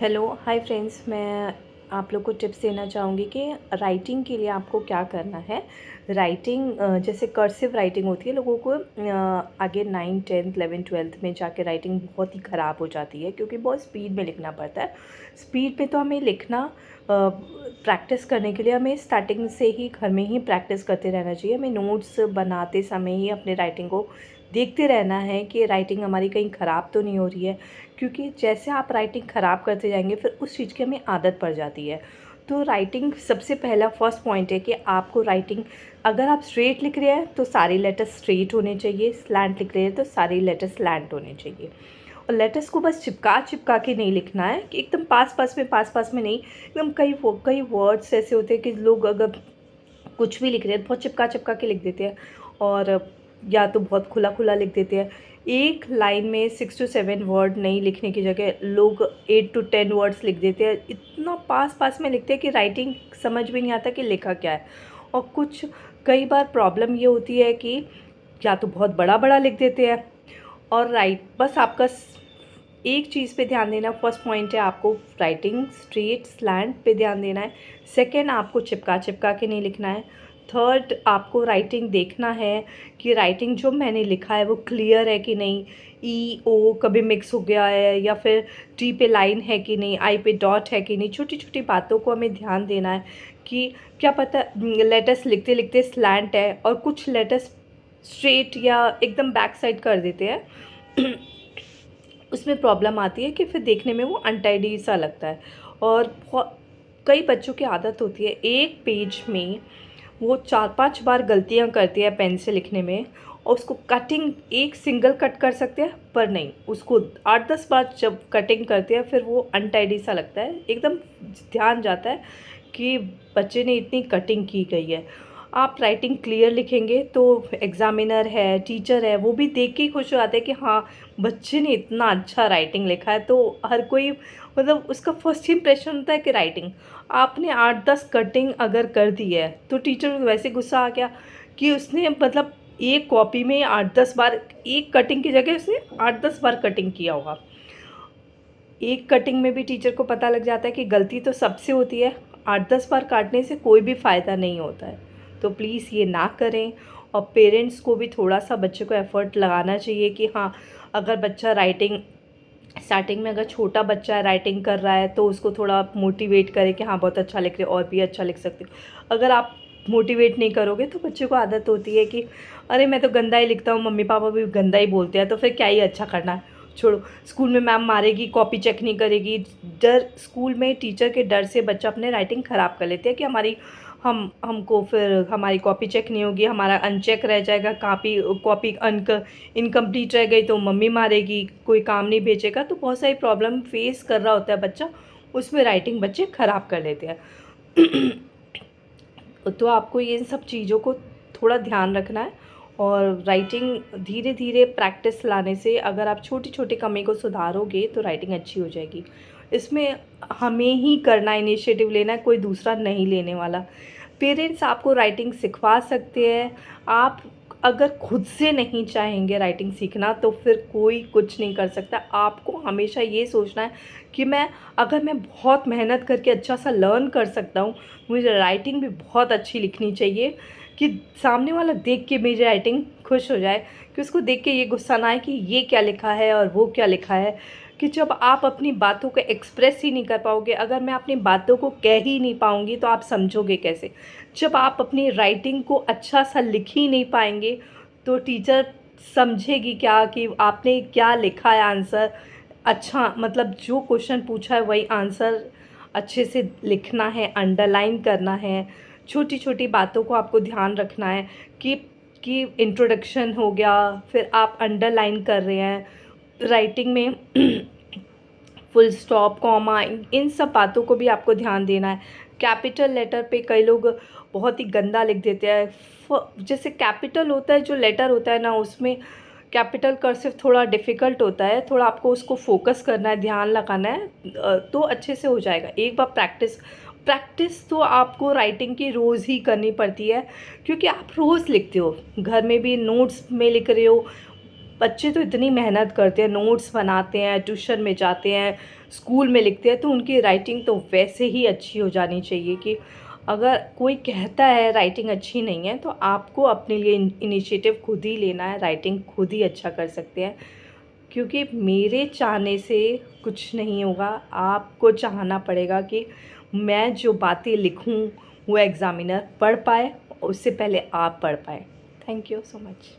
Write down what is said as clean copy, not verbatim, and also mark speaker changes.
Speaker 1: Hello hi friends, मैं आप लोग को टिप्स देना चाहूँगी कि राइटिंग के लिए आपको क्या करना है। राइटिंग जैसे कर्सिव राइटिंग होती है, लोगों को आगे 9th 10th 11th 12th में जाके राइटिंग बहुत ही ख़राब हो जाती है, क्योंकि बहुत स्पीड में लिखना पड़ता है। स्पीड में तो हमें लिखना प्रैक्टिस करने के लिए हमें स्टार्टिंग से ही घर में ही प्रैक्टिस करते रहना चाहिए। हमें नोट्स बनाते समय ही अपने राइटिंग को देखते रहना है कि राइटिंग हमारी कहीं ख़राब तो नहीं हो रही है, क्योंकि जैसे आप राइटिंग ख़राब करते जाएंगे फिर उस चीज़ की हमें आदत पड़ जाती है। तो राइटिंग सबसे पहला फर्स्ट पॉइंट है कि आपको राइटिंग, अगर आप स्ट्रेट लिख रहे हैं तो सारे लेटर्स स्ट्रेट होने चाहिए, स्लैंट लिख रहे हैं तो सारे लेटर्स स्लैंट होने चाहिए। और लेटर्स को बस चिपका चिपका के नहीं लिखना है कि एकदम पास पास में नहीं। एकदम कई वर्ड्स ऐसे होते हैं कि लोग अगर कुछ भी लिख रहे हैं बहुत चिपका चिपका के लिख देते हैं, और या तो बहुत खुला खुला लिख देते हैं। एक लाइन में 6 to 7 वर्ड नहीं लिखने की जगह लोग 8 to 10 वर्ड्स लिख देते हैं। इतना पास पास में लिखते हैं कि राइटिंग समझ भी नहीं आता कि लिखा क्या है। और कई बार प्रॉब्लम ये होती है कि या तो बहुत बड़ा बड़ा लिख देते हैं, और बस आपका एक चीज़ पे ध्यान देना। फर्स्ट पॉइंट है आपको राइटिंग स्ट्रेट स्लैंट पे ध्यान देना है। सेकंड, आपको चिपका चिपका के नहीं लिखना है। थर्ड, आपको राइटिंग देखना है कि राइटिंग जो मैंने लिखा है वो क्लियर है कि नहीं, ई ओ कभी मिक्स हो गया है, या फिर टी पे लाइन है कि नहीं, आई पे डॉट है कि नहीं। छोटी छोटी बातों को हमें ध्यान देना है कि क्या पता लेटर्स लिखते लिखते स्लैंट है और कुछ लेटर्स स्ट्रेट या एकदम बैक साइड कर देते हैं। उसमें प्रॉब्लम आती है कि फिर देखने में वो अनटाइडी सा लगता है। और कई बच्चों की आदत होती है एक पेज में वो 4-5 बार गलतियां करती है पेन से लिखने में, और उसको कटिंग एक सिंगल कट कर सकते हैं, पर नहीं, उसको 8-10 बार जब कटिंग करते हैं फिर वो अनटाइडी सा लगता है। एकदम ध्यान जाता है कि बच्चे ने इतनी कटिंग की गई है। आप राइटिंग क्लियर लिखेंगे तो एग्ज़ामिनर है, टीचर है, वो भी देख के ही खुश हो जाते हैं कि हाँ, बच्चे ने इतना अच्छा राइटिंग लिखा है। तो हर कोई, मतलब उसका फर्स्ट इंप्रेशन होता है कि राइटिंग, आपने 8-10 कटिंग अगर कर दी है तो टीचर को वैसे गुस्सा आ गया कि उसने, मतलब एक कॉपी में 8-10 बार, एक कटिंग की जगह उसने 8-10 बार कटिंग किया होगा। एक कटिंग में भी टीचर को पता लग जाता है कि गलती तो सबसे होती है, 8-10 बार काटने से कोई भी फ़ायदा नहीं होता है। तो प्लीज़ ये ना करें। और पेरेंट्स को भी थोड़ा सा बच्चे को एफ़र्ट लगाना चाहिए कि हाँ, अगर बच्चा राइटिंग स्टार्टिंग में, अगर छोटा बच्चा राइटिंग कर रहा है तो उसको थोड़ा मोटिवेट करें कि हाँ, बहुत अच्छा लिख रहे हो, और भी अच्छा लिख सकते हो। अगर आप मोटिवेट नहीं करोगे तो बच्चे को आदत होती है कि अरे मैं तो गंदा ही लिखता हूँ, मम्मी पापा भी गंदा ही बोलते हैं, तो फिर क्या ही अच्छा करना है, छोड़ो। स्कूल में मैम मारेगी, कॉपी चेक नहीं करेगी। स्कूल में टीचर के डर से बच्चा अपने राइटिंग ख़राब कर लेते हैं कि हमको फिर हमारी कॉपी चेक नहीं होगी, हमारा अनचेक रह जाएगा, कॉपी इनकम्प्लीट रह गई तो मम्मी मारेगी, कोई काम नहीं भेजेगा। तो बहुत सारी प्रॉब्लम फेस कर रहा होता है बच्चा, उसमें राइटिंग बच्चे ख़राब कर लेते हैं। तो आपको इन सब चीज़ों को थोड़ा ध्यान रखना है। और राइटिंग धीरे धीरे प्रैक्टिस लाने से अगर आप छोटी छोटी कमी को सुधारोगे तो राइटिंग अच्छी हो जाएगी। इसमें हमें ही करना, इनिशिएटिव लेना है, कोई दूसरा नहीं लेने वाला। पेरेंट्स आपको राइटिंग सिखवा सकते हैं। आप अगर खुद से नहीं चाहेंगे राइटिंग सीखना तो फिर कोई कुछ नहीं कर सकता। आपको हमेशा ये सोचना है कि अगर मैं बहुत मेहनत करके अच्छा सा लर्न कर सकता हूँ, मुझे राइटिंग भी बहुत अच्छी लिखनी चाहिए कि सामने वाला देख के मेरी राइटिंग खुश हो जाए, कि उसको देख के ये गुस्सा ना आए कि ये क्या लिखा है और वो क्या लिखा है। कि जब आप अपनी बातों को एक्सप्रेस ही नहीं कर पाओगे, अगर मैं अपनी बातों को कह ही नहीं पाऊँगी तो आप समझोगे कैसे। जब आप अपनी राइटिंग को अच्छा सा लिख ही नहीं पाएंगे तो टीचर समझेगी क्या कि आपने क्या लिखा है आंसर। अच्छा, मतलब जो क्वेश्चन पूछा है वही आंसर अच्छे से लिखना है, अंडरलाइन करना है। छोटी छोटी बातों को आपको ध्यान रखना है कि इंट्रोडक्शन हो गया, फिर आप अंडरलाइन कर रहे हैं राइटिंग में। फुल स्टॉप, कॉमा, इन सब बातों को भी आपको ध्यान देना है। कैपिटल लेटर पे कई लोग बहुत ही गंदा लिख देते हैं। जैसे कैपिटल होता है, जो लेटर होता है ना, उसमें कैपिटल कर्सिव थोड़ा डिफ़िकल्ट होता है, थोड़ा आपको उसको फोकस करना है, ध्यान लगाना है, तो अच्छे से हो जाएगा। एक बार प्रैक्टिस प्रैक्टिस तो आपको राइटिंग की रोज़ ही करनी पड़ती है, क्योंकि आप रोज़ लिखते हो, घर में भी नोट्स में लिख रहे हो। बच्चे तो इतनी मेहनत करते हैं, नोट्स बनाते हैं, ट्यूशन में जाते हैं, स्कूल में लिखते हैं तो उनकी राइटिंग तो वैसे ही अच्छी हो जानी चाहिए कि अगर कोई कहता है राइटिंग अच्छी नहीं है तो आपको अपने लिए इनिशिएटिव खुद ही लेना है, राइटिंग खुद ही अच्छा कर सकते हैं। क्योंकि मेरे चाहने से कुछ नहीं होगा, आपको चाहना पड़ेगा कि मैं जो बातें लिखूं वो एग्ज़ामिनर पढ़ पाए, उससे पहले आप पढ़ पाएँ। Thank you so much.